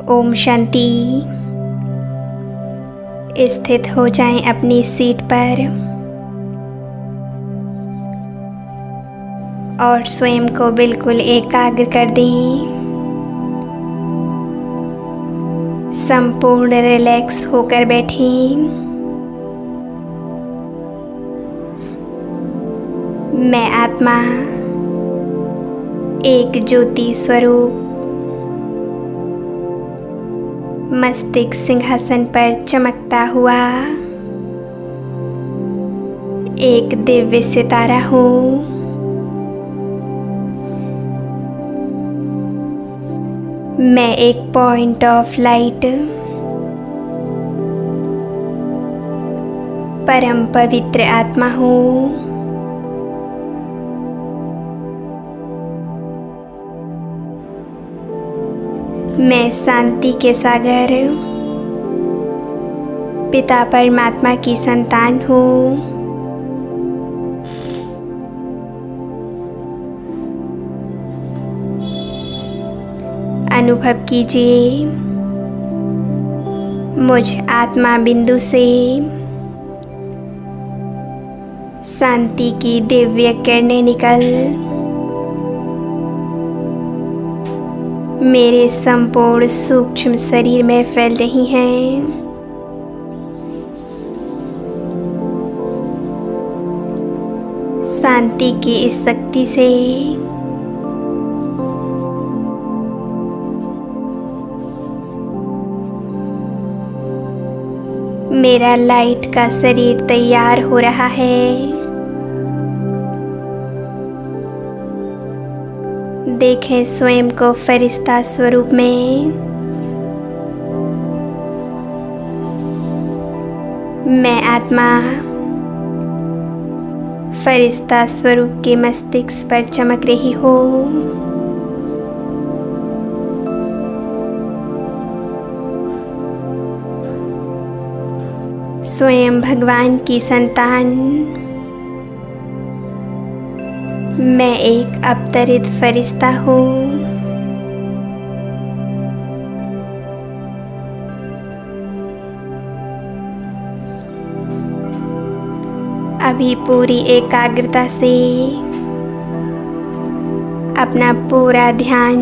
ओम शांति। स्थित हो जाएं अपनी सीट पर और स्वयं को बिल्कुल एकाग्र कर दें। संपूर्ण रिलैक्स होकर बैठें। मैं आत्मा एक ज्योति स्वरूप मस्तिष्क सिंहासन पर चमकता हुआ एक दिव्य सितारा हूँ। मैं एक पॉइंट ऑफ लाइट परम पवित्र आत्मा हूँ। मैं शांति के सागर पिता परमात्मा की संतान हूँ। अनुभव कीजिए मुझ आत्मा बिंदु से शांति की दिव्य किरणें निकल मेरे संपूर्ण सूक्ष्म शरीर में फैल रही हैं। शांति की इस शक्ति से मेरा लाइट का शरीर तैयार हो रहा है। देखें स्वयं को फरिश्ता स्वरूप में। मैं आत्मा फरिश्ता स्वरूप के मस्तिष्क पर चमक रही हूँ। स्वयं भगवान की संतान मैं एक अवतरित फरिश्ता हूँ। अभी पूरी एकाग्रता से अपना पूरा ध्यान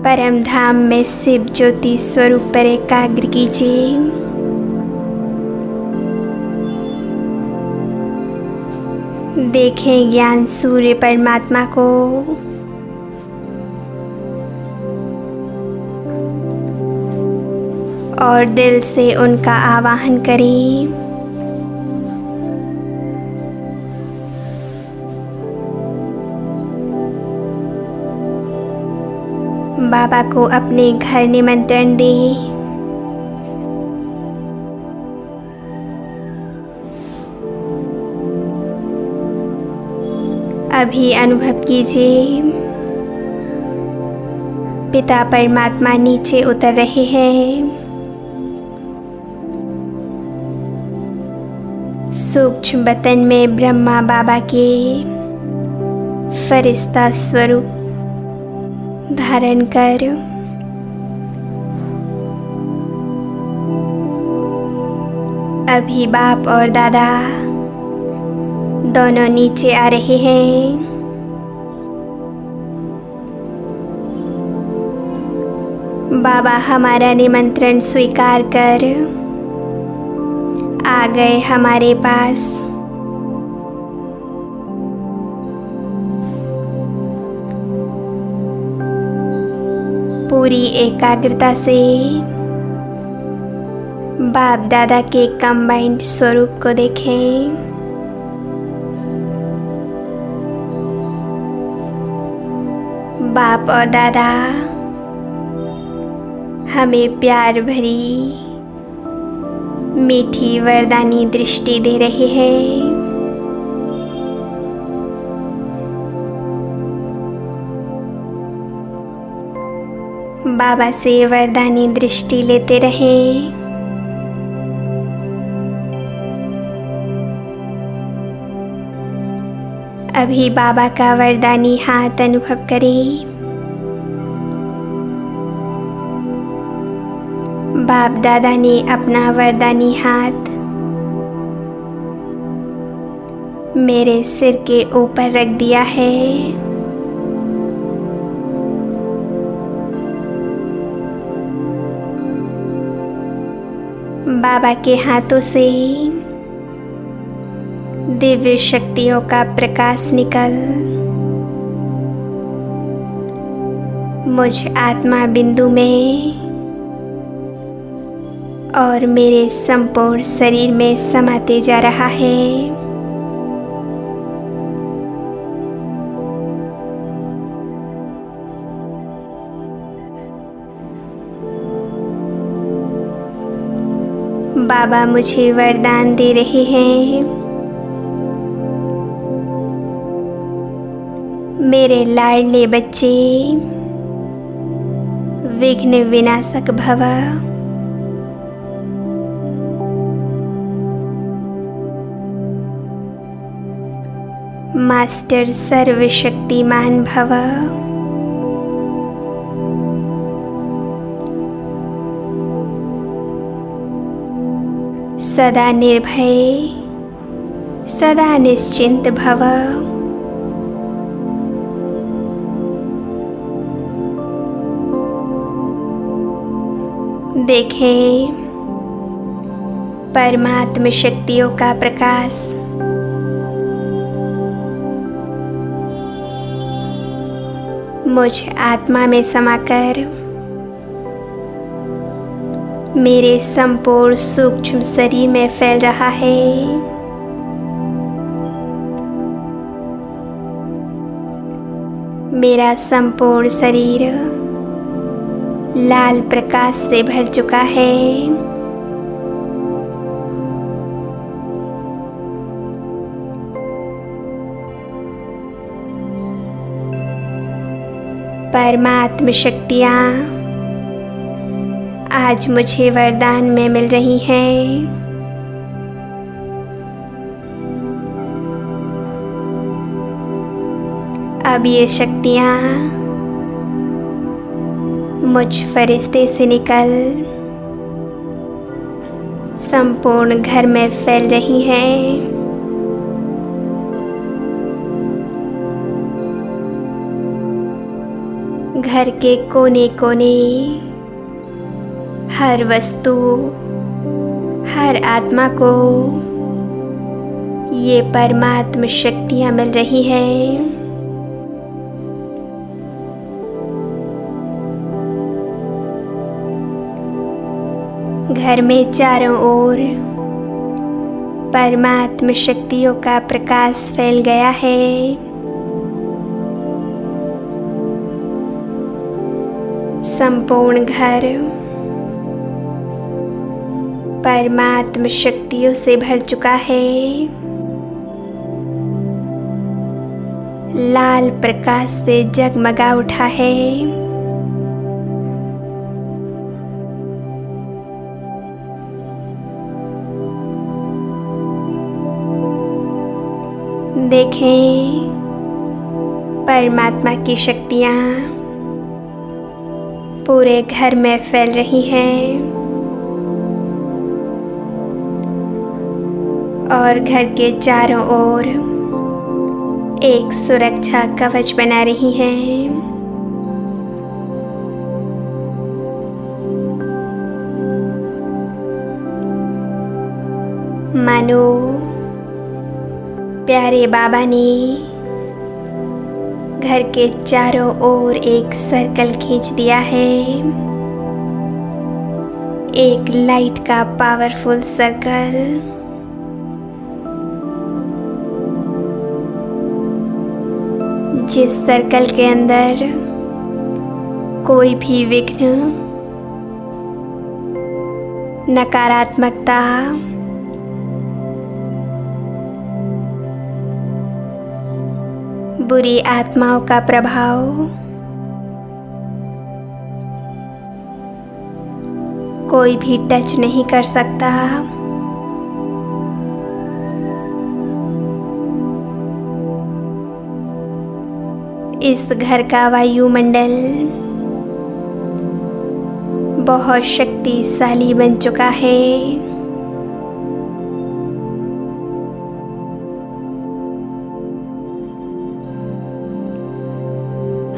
परम धाम में शिव ज्योति स्वरूप पर एकाग्र कीजिए। देखें ज्ञान सूर्य परमात्मा को और दिल से उनका आवाहन करें। बाबा को अपने घर निमंत्रण दें। अभी अनुभव कीजिए पिता परमात्मा नीचे उतर रहे हैं। सूक्ष्म बतन में ब्रह्मा बाबा के फरिश्ता स्वरूप धारण कर अभी बाप और दादा दोनों नीचे आ रहे हैं। बाबा हमारा निमंत्रण स्वीकार कर आ गए हमारे पास। पूरी एकाग्रता से बाप दादा के कंबाइंड स्वरूप को देखें। बाप और दादा हमें प्यार भरी मीठी वरदानी दृष्टि दे रहे हैं। बाबा से वरदानी दृष्टि लेते रहें। अभी बाबा का वरदानी हाथ अनुभव करें। बाप दादा ने अपना वरदानी हाथ मेरे सिर के ऊपर रख दिया है। बाबा के हाथों से दिव्य शक्तियों का प्रकाश निकल मुझ आत्मा बिंदु में और मेरे संपूर्ण शरीर में समाते जा रहा है। बाबा मुझे वरदान दे रहे हैं। मेरे लाडले बच्चे, विघ्न विनाशक भव। मास्टर सर्वशक्तिमान भव। सदा निर्भय, सदा निश्चिंत भव। देखें परमात्म शक्तियों का प्रकाश मुझ आत्मा में समाकर मेरे संपूर्ण सूक्ष्म शरीर में फैल रहा है। मेरा संपूर्ण शरीर लाल प्रकाश से भर चुका है। परमात्म शक्तियाँ आज मुझे वरदान में मिल रही हैं। अब ये शक्तियाँ मुझ फरिश्ते से निकल संपूर्ण घर में फैल रही हैं। घर के कोने कोने, हर वस्तु, हर आत्मा को ये परमात्म शक्तियाँ मिल रही हैं। घर में चारों ओर परमात्म शक्तियों का प्रकाश फैल गया है। संपूर्ण घर परमात्म शक्तियों से भर चुका है। लाल प्रकाश से जगमगा उठा है। देखें परमात्मा की शक्तियाँ पूरे घर में फैल रही हैं और घर के चारों ओर एक सुरक्षा कवच बना रही हैं। मानो प्यारे बाबा ने घर के चारों ओर एक सर्कल खींच दिया है। एक लाइट का पावरफुल सर्कल। जिस सर्कल के अंदर कोई भी विघ्न, नकारात्मकता, बुरी आत्माओं का प्रभाव, कोई भी टच नहीं कर सकता। इस घर का वायुमंडल बहुत शक्तिशाली बन चुका है।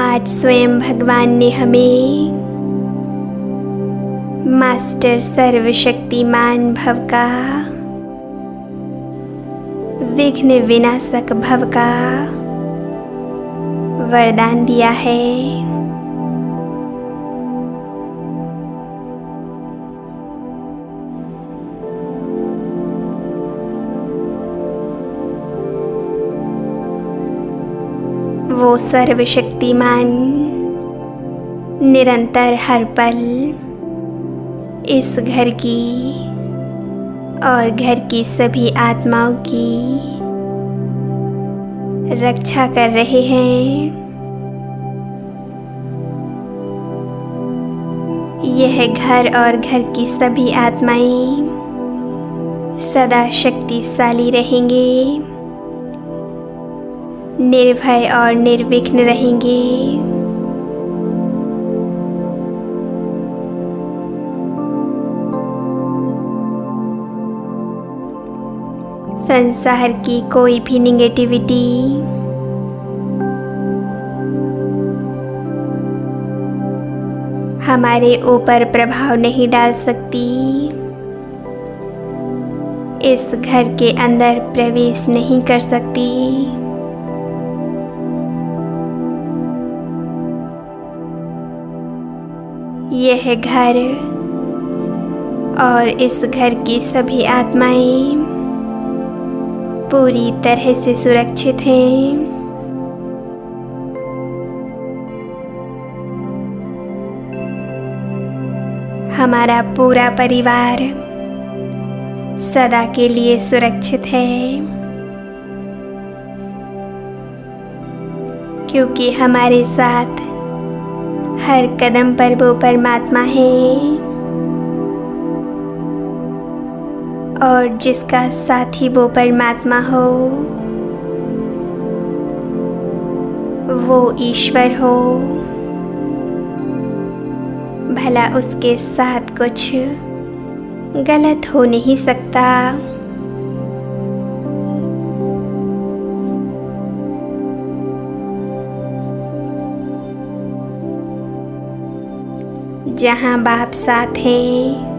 आज स्वयं भगवान ने हमें मास्टर सर्वशक्तिमान भव का, विघ्न विनाशक भव का वरदान दिया है। वो सर्वशक्तिमान निरंतर हर पल इस घर की और घर की सभी आत्माओं की रक्षा कर रहे हैं। यह घर और घर की सभी आत्माएं सदा शक्तिशाली रहेंगे, निर्भय और निर्विघ्न रहेंगे। संसार की कोई भी नेगेटिविटी हमारे ऊपर प्रभाव नहीं डाल सकती, इस घर के अंदर प्रवेश नहीं कर सकती। यह घर और इस घर की सभी आत्माएं पूरी तरह से सुरक्षित हैं। हमारा पूरा परिवार सदा के लिए सुरक्षित है, क्योंकि हमारे साथ हर कदम पर वो परमात्मा है और जिसका साथी वो परमात्मा हो वो ईश्वर हो। भला उसके साथ कुछ गलत हो नहीं सकता। जहाँ बाप साथ हैं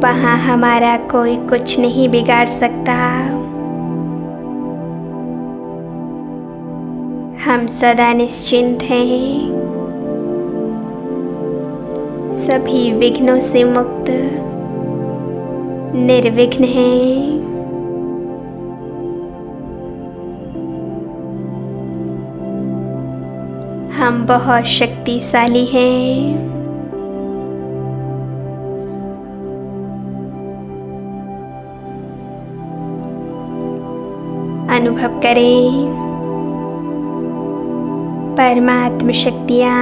वहाँ हमारा कोई कुछ नहीं बिगाड़ सकता। हम सदा निश्चिंत हैं, सभी विघ्नों से मुक्त निर्विघ्न हैं। हम बहुत शक्तिशाली हैं। अनुभव करें परमात्म शक्तियाँ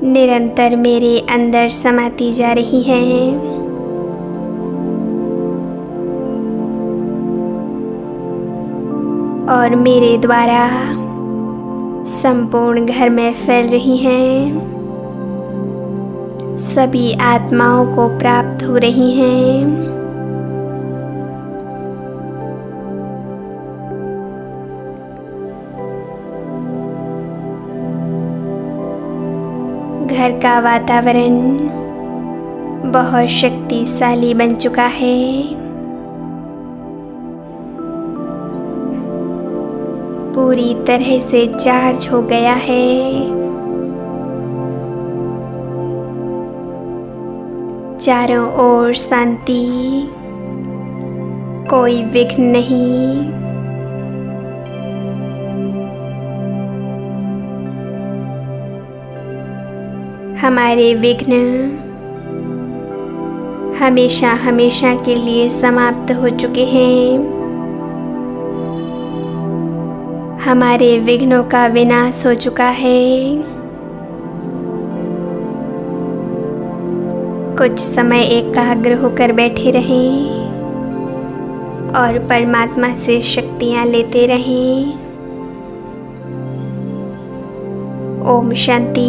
निरंतर मेरे अंदर समाती जा रही हैं। और मेरे द्वारा संपूर्ण घर में फैल रही हैं, सभी आत्माओं को प्राप्त हो रही हैं। घर का वातावरण बहुत शक्तिशाली बन चुका है। पूरी तरह से चार्ज हो गया है। चारों ओर शांति, कोई विघ्न नहीं। हमारे विघ्न हमेशा हमेशा के लिए समाप्त हो चुके हैं। हमारे विघ्नों का विनाश हो चुका है। कुछ समय एकाग्र होकर बैठे रहें और परमात्मा से शक्तियाँ लेते रहें। ओम शांति।